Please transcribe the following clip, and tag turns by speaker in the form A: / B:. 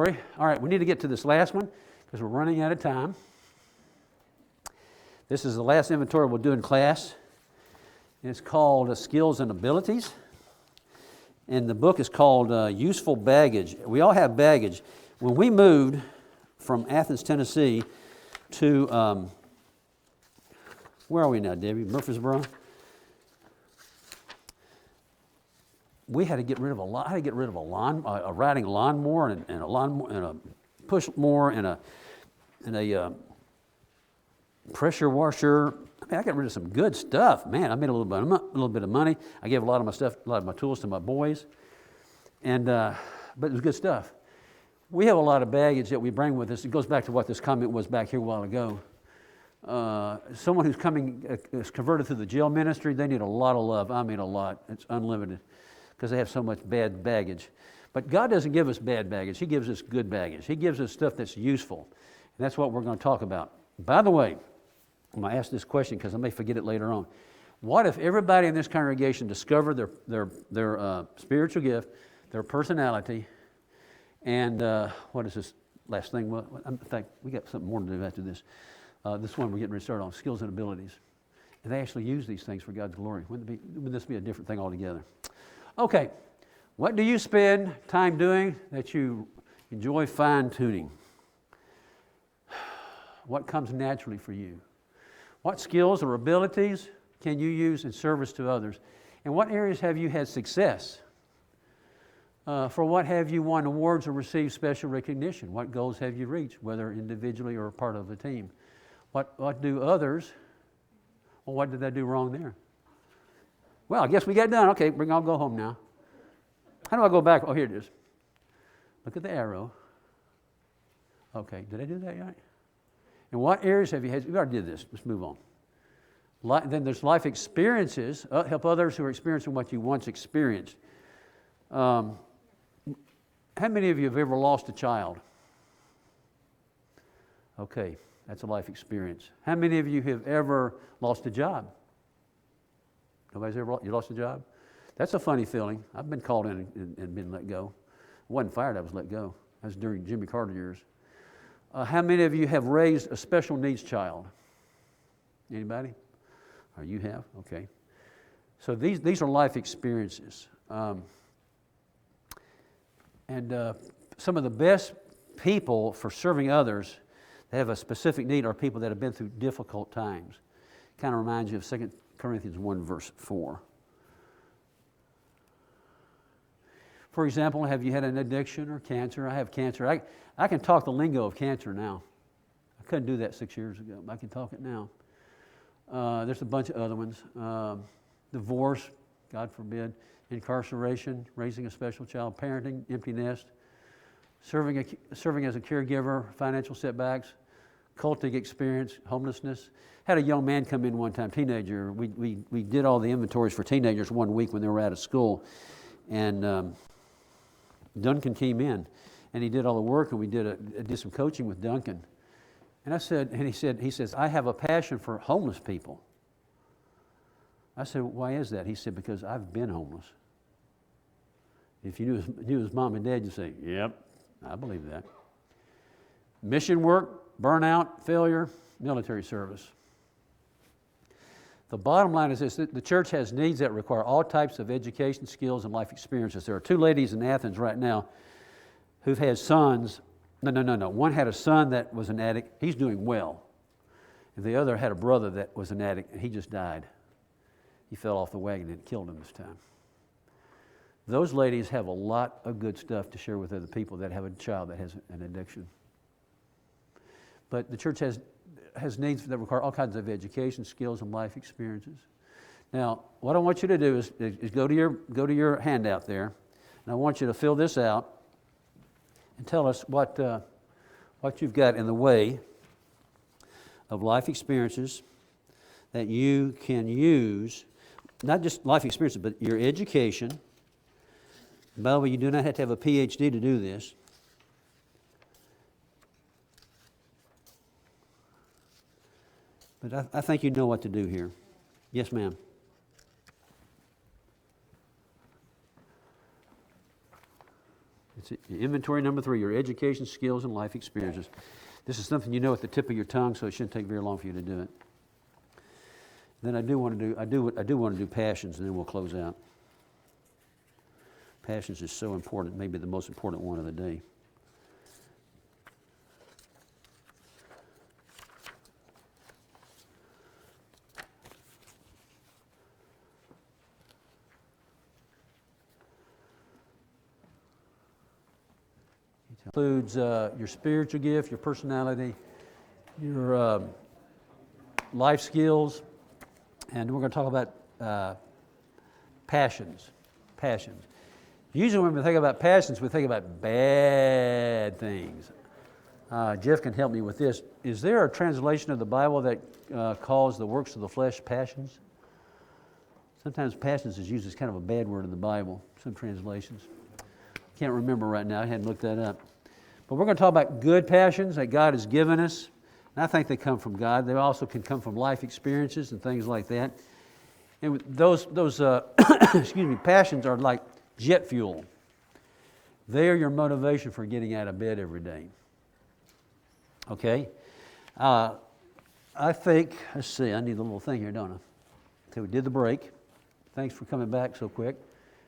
A: glory. All right, we need to get to this last one because we're running out of time. This is the last inventory we'll do in class. It's called Skills and Abilities. And the book is called Useful Baggage. We all have baggage. When we moved from Athens, Tennessee to, where are we now, Debbie? Murfreesboro? We had to get rid of a riding lawnmower and a lawnmower and a push mower and a pressure washer. I mean, I got rid of some good stuff. Man, I made a little bit of money. I gave a lot of my stuff, a lot of my tools to my boys, and but it was good stuff. We have a lot of baggage that we bring with us. It goes back to what this comment was back here a while ago. Someone who's is converted through the jail ministry, they need a lot of love. I mean, a lot. It's unlimited because they have so much bad baggage. But God doesn't give us bad baggage. He gives us good baggage. He gives us stuff that's useful. And that's what we're going to talk about. By the way, I'm going to ask this question because I may forget it later on. What if everybody in this congregation discovered their spiritual gift, their personality, and what is this last thing? Well, in fact, we got something more to do after this. This one we're getting ready to start on, skills and abilities. And they actually use these things for God's glory. Wouldn't this be a different thing altogether? Okay, what do you spend time doing that you enjoy fine-tuning? What comes naturally for you? What skills or abilities can you use in service to others? And what areas have you had success? For what have you won awards or received special recognition? What goals have you reached, whether individually or part of a team? What do others, well, what did they do wrong there? Well, I guess we got done. Okay, I'll go home now. How do I go back? Oh, here it is. Look at the arrow. Okay, did I do that right? And what areas have you had? We already did this. Let's move on. Then there's life experiences. Help others who are experiencing what you once experienced. How many of you have ever lost a child? Okay, that's a life experience. How many of you have ever lost a job? Nobody's ever lost a job? That's a funny feeling. I've been called in and been let go. I wasn't fired, I was let go. That was during Jimmy Carter years. How many of you have raised a special needs child? Anybody? Or you have? Okay. So these are life experiences. And some of the best people for serving others that have a specific need are people that have been through difficult times. Kind of reminds you of 2 Corinthians 1, verse 4. For example, have you had an addiction or cancer? I have cancer. I can talk the lingo of cancer now. I couldn't do that 6 years ago, but I can talk it now. There's a bunch of other ones. Divorce, God forbid. Incarceration, raising a special child, parenting, empty nest, serving as a caregiver, financial setbacks, cultic experience, homelessness. Had a young man come in one time, teenager. We did all the inventories for teenagers one week when they were out of school, and Duncan came in, and he did all the work, and we did some coaching with Duncan. And I said, and he says, I have a passion for homeless people. I said, why is that? He said, because I've been homeless. If you knew his mom and dad, you'd say, yep, I believe that. Mission work, burnout, failure, military service. The bottom line is this: the church has needs that require all types of education, skills, and life experiences. There are 2 ladies in Athens right now who've had sons. No. One had a son that was an addict. He's doing well. And the other had a brother that was an addict, and he just died. He fell off the wagon and it killed him this time. Those ladies have a lot of good stuff to share with other people that have a child that has an addiction. But the church has needs that require all kinds of education, skills, and life experiences. Now, what I want you to do is go to your handout there, and I want you to fill this out and tell us what you've got in the way of life experiences that you can use, not just life experiences, but your education. By the way, you do not have to have a PhD to do this. But I think you know what to do here. Yes, ma'am. It's inventory number 3, your education, skills, and life experiences. This is something you know at the tip of your tongue, so it shouldn't take very long for you to do it. Then I do want to do passions, and then we'll close out. Passions is so important, maybe the most important one of the day. Includes your spiritual gift, your personality, your life skills, and we're going to talk about passions. Passions. Usually when we think about passions, we think about bad things. Jeff can help me with this. Is there a translation of the Bible that calls the works of the flesh passions? Sometimes passions is used as kind of a bad word in the Bible, some translations. Can't remember right now, I hadn't looked that up. But we're going to talk about good passions that God has given us. And I think they come from God. They also can come from life experiences and things like that. And those passions are like jet fuel. They are your motivation for getting out of bed every day. Okay? I think, let's see, I need a little thing here, don't I? Okay, we did the break. Thanks for coming back so quick.